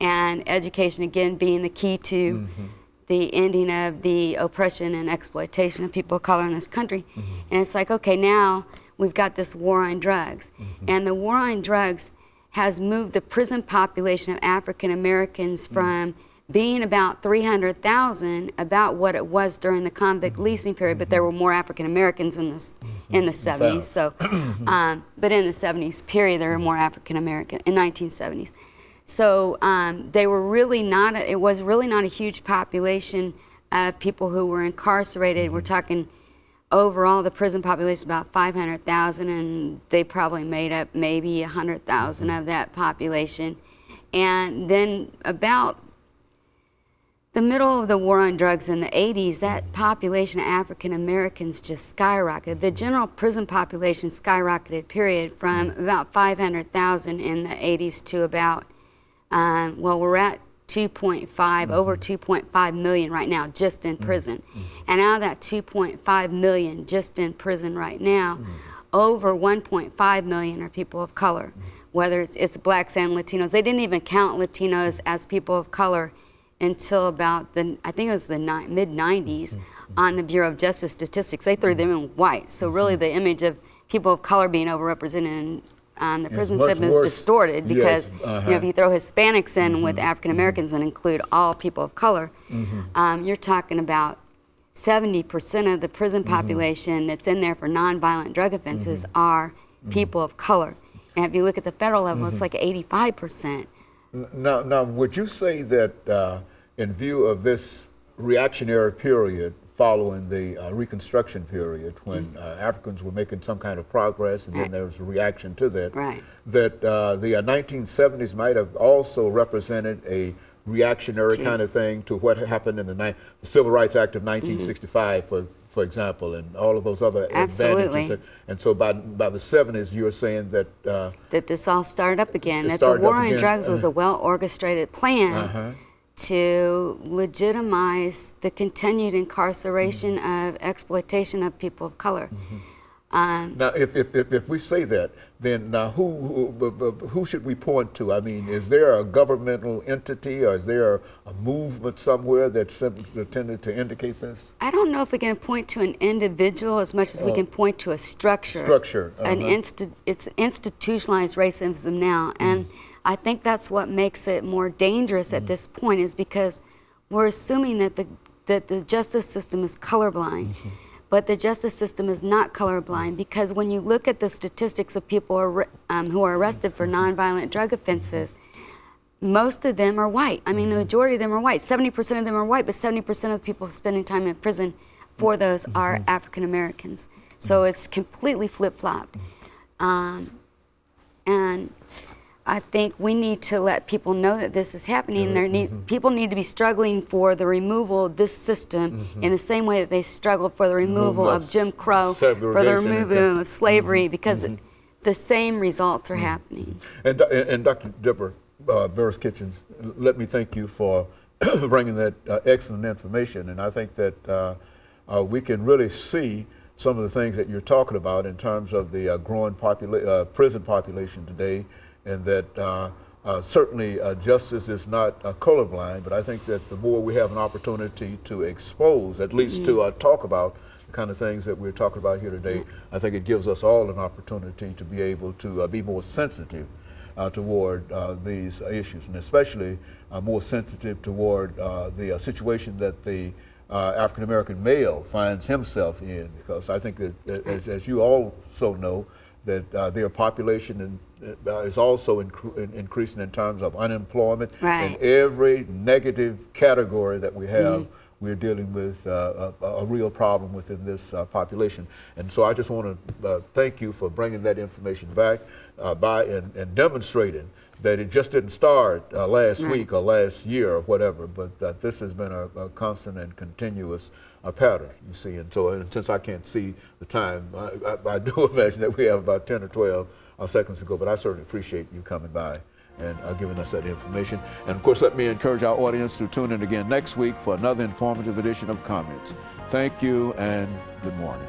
and education again being the key to the ending of the oppression and exploitation of people of color in this country. And it's like, okay, now we've got this war on drugs. And the war on drugs has moved the prison population of African Americans from being about 300,000, about what it was during the convict leasing period, but there were more African Americans in the 70s. So, but in the 70s period, there were more African American in 1970s. So they were really not. It was really not a huge population of people who were incarcerated. We're talking overall the prison population about 500,000, and they probably made up maybe 100,000 of that population. And then about the middle of the war on drugs in the 80s, that population of African Americans just skyrocketed. The general prison population skyrocketed, period, from about 500,000 in the 80s to about, well, we're at 2.5, over 2.5 million right now just in prison. And out of that 2.5 million just in prison right now, over 1.5 million are people of color, whether it's blacks and Latinos. They didn't even count Latinos as people of color until about I think it was the mid-90s on the Bureau of Justice Statistics. They threw them in white. So really the image of people of color being overrepresented in the prison system is distorted because you know, if you throw Hispanics in with African Americans and include all people of color, you're talking about 70% of the prison population that's in there for nonviolent drug offenses are people of color. And if you look at the federal level, it's like 85%. Now, would you say that in view of this reactionary period following the Reconstruction period, when Africans were making some kind of progress and then there was a reaction to that, that the 1970s might have also represented a reactionary kind of thing to what happened in the Civil Rights Act of 1965, for example, and all of those other advantages. And so by the 70s, you were saying that that this all started up again, that the war on drugs was a well-orchestrated plan to legitimize the continued incarceration of exploitation of people of color. Now, if we say that, then who should we point to? I mean, is there a governmental entity, or is there a movement somewhere that's intended to indicate this? I don't know if we can point to an individual as much as we can point to a structure. It's institutionalized racism now, and I think that's what makes it more dangerous at this point, is because we're assuming that the justice system is colorblind. But the justice system is not colorblind, because when you look at the statistics of people who are arrested for nonviolent drug offenses, most of them are white. I mean, the majority of them are white. 70% of them are white, but 70% of the people spending time in prison for those are African Americans. So it's completely flip-flopped. And I think we need to let people know that this is happening. People need to be struggling for the removal of this system in the same way that they struggled for the removal of Jim Crow, for the removal of slavery, because the same results are happening. And Dr. DBurris-Kitchen, let me thank you for bringing that excellent information. And I think that we can really see some of the things that you're talking about in terms of the growing prison population today, and that certainly justice is not colorblind, but I think that the more we have an opportunity to expose, at least to talk about the kind of things that we're talking about here today, I think it gives us all an opportunity to be able to be more sensitive toward these issues, and especially more sensitive toward the situation that the African-American male finds himself in, because I think that, as you also know, that their population is also increasing in terms of unemployment. In every negative category that we have, we're dealing with a real problem within this population. And so I just want to thank you for bringing that information back and demonstrating that it just didn't start last week or last year or whatever, but that this has been a constant and continuous pattern, you see. And so, and since I can't see the time, I do imagine that we have about 10 or 12 seconds to go, but I certainly appreciate you coming by and giving us that information. And of course, let me encourage our audience to tune in again next week for another informative edition of Comments. Thank you and good morning.